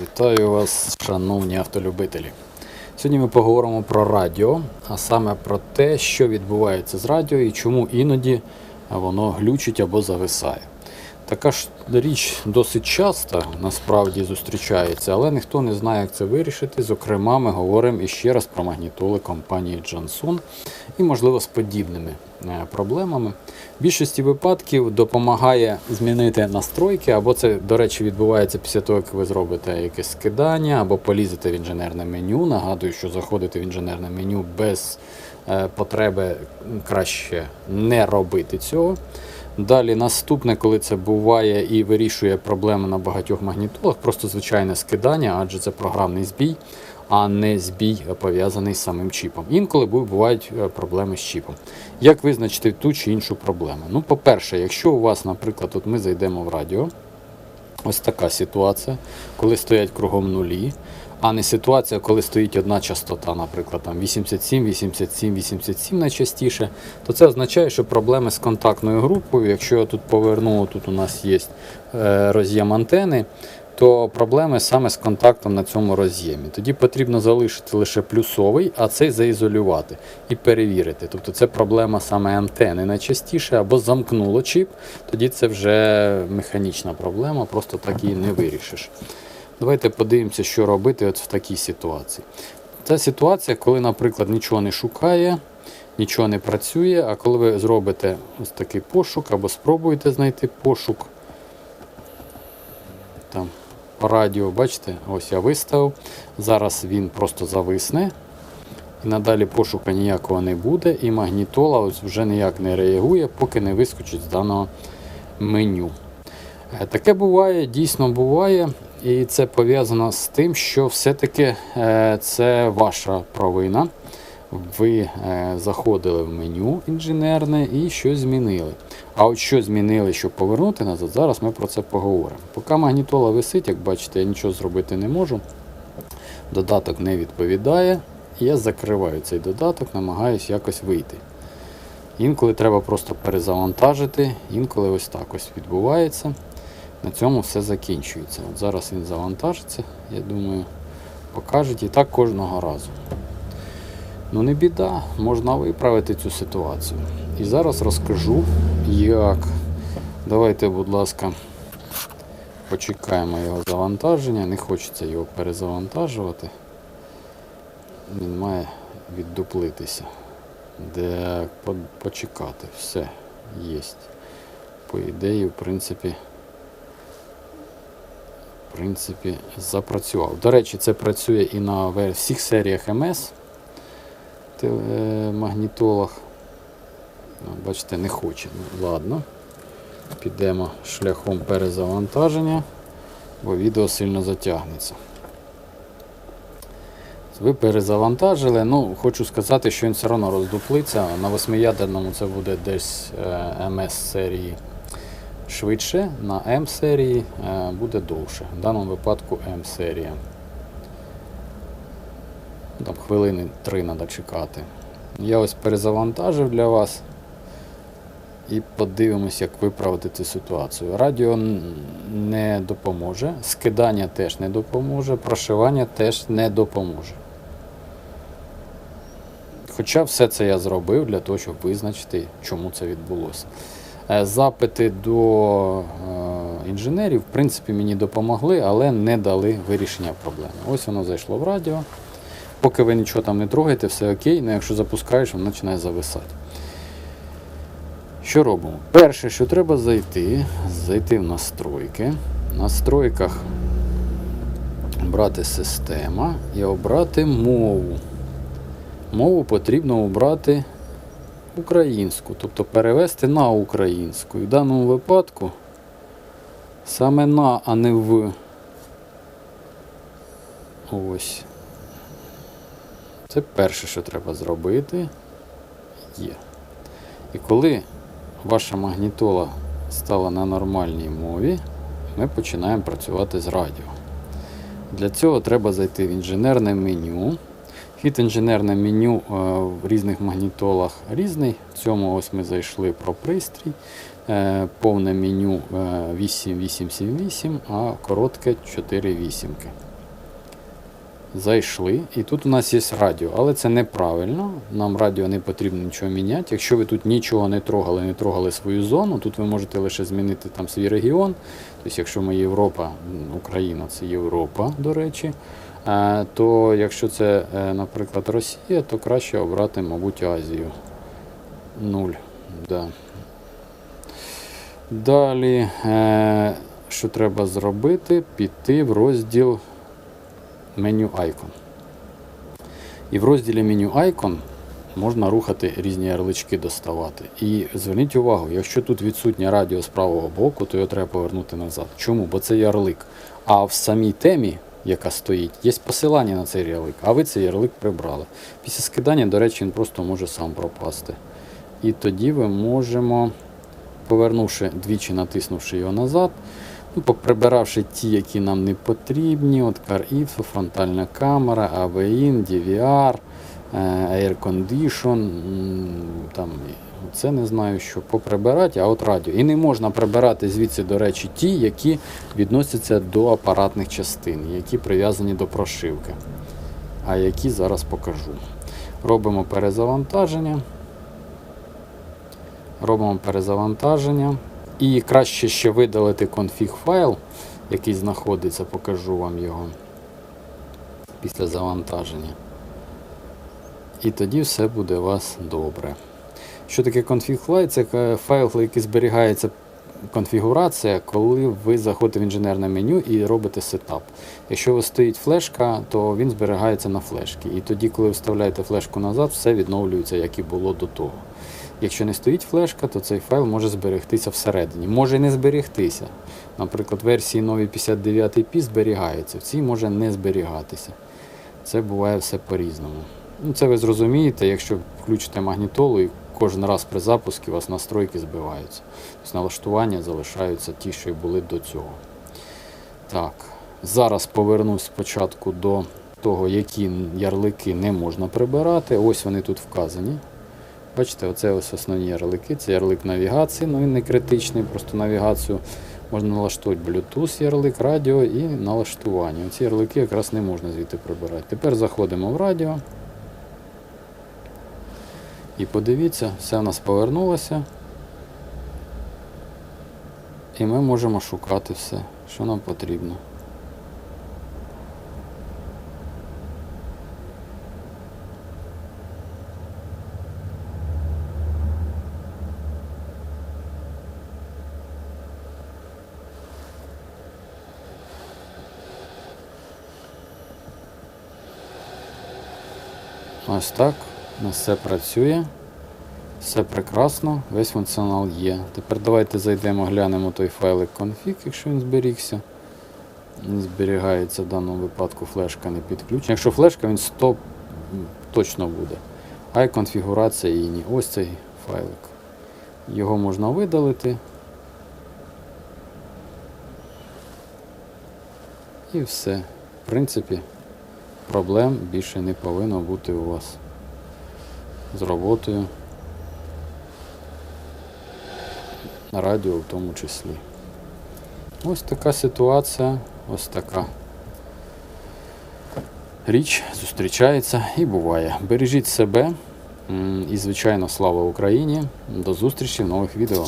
Вітаю вас, шановні автолюбителі. Сьогодні ми поговоримо про радіо, а саме про те, що відбувається з радіо і чому іноді воно глючить або зависає. Така ж річ досить часто насправді зустрічається, але ніхто не знає, як це вирішити. Зокрема, ми говоримо іще раз про магнітоли компанії Jansun і, можливо, з подібними проблемами. В більшості випадків допомагає змінити настройки, або це, до речі, відбувається після того, як ви зробите якесь скидання, або полізете в інженерне меню. Нагадую, що заходити в інженерне меню без потреби краще не робити цього. Далі наступне, коли це буває і вирішує проблеми на багатьох магнітолах, просто звичайне скидання, адже це програмний збій, а не збій пов'язаний з самим чіпом. Інколи бувають проблеми з чіпом. Як визначити ту чи іншу проблему? Ну, по-перше, якщо у вас, наприклад, от ми зайдемо в радіо, ось така ситуація, коли стоять кругом нулі, а не ситуація, коли стоїть одна частота, наприклад, там 87, 87, 87 найчастіше, то це означає, що проблеми з контактною групою. Якщо я тут поверну, тут у нас є роз'єм антени, то проблеми саме з контактом на цьому роз'ємі. Тоді потрібно залишити лише плюсовий, а цей заізолювати і перевірити. Тобто це проблема саме антени найчастіше, або замкнуло чіп, тоді це вже механічна проблема, просто так її не вирішиш. Давайте подивимося, що робити от в такій ситуації. Це ситуація, коли, наприклад, нічого не шукає, нічого не працює, а коли ви зробите ось такий пошук, або спробуєте знайти пошук, там по радіо, бачите, ось я виставив, зараз він просто зависне, і надалі пошуку ніякого не буде, і магнітола ось вже ніяк не реагує, поки не вискочить з даного меню. Таке буває, дійсно буває, і це пов'язано з тим, що все-таки це ваша провина. Ви заходили в меню інженерне і щось змінили. А от що змінили, щоб повернути назад, зараз ми про це поговоримо. Поки магнітола висить, як бачите, я нічого зробити не можу. Додаток не відповідає. Я закриваю цей додаток, намагаюся якось вийти. Інколи треба просто перезавантажити, інколи ось так ось відбувається. На цьому все закінчується. От зараз він завантажиться, я думаю, покажуть, і так кожного разу. Ну не біда, можна виправити цю ситуацію. І зараз розкажу, як. Давайте, будь ласка, почекаємо його завантаження. Не хочеться його перезавантажувати. Він має віддуплитися. Де почекати. Все, є. По ідеї, в принципі, запрацював. До речі, це працює і на всіх серіях МС магнітолах. Бачите, не хоче. Ну, ладно. Підемо шляхом перезавантаження, бо відео сильно затягнеться. Ви перезавантажили, ну, хочу сказати, що він все одно роздуплиться. На 8-ядерному це буде десь МС серії швидше, на М-серії буде довше. В даному випадку М-серія. Там хвилини 3 треба чекати. Я ось перезавантажив для вас і подивимось, як виправити цю ситуацію. Радіо не допоможе, скидання теж не допоможе, прошивання теж не допоможе. Хоча все це я зробив для того, щоб визначити, чому це відбулося. Запити до інженерів, в принципі, мені допомогли, але не дали вирішення проблеми. Ось воно зайшло в радіо. Поки ви нічого там не трогаєте, все окей, але якщо запускаєш, воно починає зависати. Що робимо? Перше, що треба зайти в настройки. В настройках обрати система і обрати мову. Мову потрібно обрати українську, тобто перевести на українську. І в даному випадку саме на, а не в. Ось. Це перше, що треба зробити. Є. І коли ваша магнітола стала на нормальній мові, ми починаємо працювати з радіо. Для цього треба зайти в інженерне меню. Вхід інженерне меню в різних магнітолах різний. В цьому ось ми зайшли про пристрій. повне меню 8878, а коротке 4 вісімки. Зайшли, і тут у нас є радіо, але це неправильно, нам радіо не потрібно нічого міняти. Якщо ви тут нічого не трогали свою зону, тут ви можете лише змінити там свій регіон. Тобто, якщо ми Європа, Україна це Європа, до речі, то якщо це, наприклад, Росія, то краще обрати, мабуть, Азію. 0. Да. Далі, що треба зробити? Піти в розділ меню Icon. І в розділі меню Icon можна рухати різні ярлички, доставати. І зверніть увагу, якщо тут відсутнє радіо з правого боку, то його треба повернути назад. Чому? Бо це ярлик. А в самій темі, яка стоїть, є посилання на цей ярлик, а ви цей ярлик прибрали. Після скидання, до речі, він просто може сам пропасти. І тоді ви можемо, повернувши двічі, натиснувши його назад, поприбиравши ті, які нам не потрібні, от CarInfo, фронтальна камера, AV-in, DVR, Air Condition, там, це не знаю, що поприбирати, а от радіо. І не можна прибирати звідси, до речі, ті, які відносяться до апаратних частин, які прив'язані до прошивки. А які зараз покажу. Робимо перезавантаження. І краще ще видалити конфіг файл, який знаходиться, покажу вам його після завантаження. І тоді все буде у вас добре. Що таке конфіг файл? Це файл, який зберігається конфігурація, коли ви заходите в інженерне меню і робите сетап. Якщо у вас стоїть флешка, то він зберігається на флешці. І тоді, коли ви вставляєте флешку назад, все відновлюється, як і було до того. Якщо не стоїть флешка, то цей файл може зберегтися всередині. Може і не зберегтися. Наприклад, в версії новій 59P зберігається, в цій може не зберігатися. Це буває все по-різному. Це ви зрозумієте, якщо включите магнітолу і кожен раз при запуску у вас настройки збиваються. Тобто налаштування залишаються ті, що й були до цього. Так, зараз повернусь спочатку до того, які ярлики не можна прибирати. Ось вони тут вказані. Бачите, оце ось основні ярлики. Це ярлик навігації, але він не критичний, просто навігацію можна налаштувати Bluetooth ярлик, радіо і налаштування. Ці ярлики якраз не можна звідти прибирати. Тепер заходимо в радіо. І подивіться, все в нас повернулося. І ми можемо шукати все, що нам потрібно. Ось так, у нас все працює, все прекрасно, весь функціонал є. Тепер давайте зайдемо, глянемо той файлик config, якщо він зберігся. Він зберігається в даному випадку, флешка не підключена. Якщо флешка, він 100 точно буде. А й конфігурація і ні. Ось цей файлик. Його можна видалити. І все. В принципі, проблем більше не повинно бути у вас з роботою на радіо в тому числі. Ось така ситуація, ось така річ зустрічається і буває. Бережіть себе і, звичайно, слава Україні. До зустрічі в нових відео.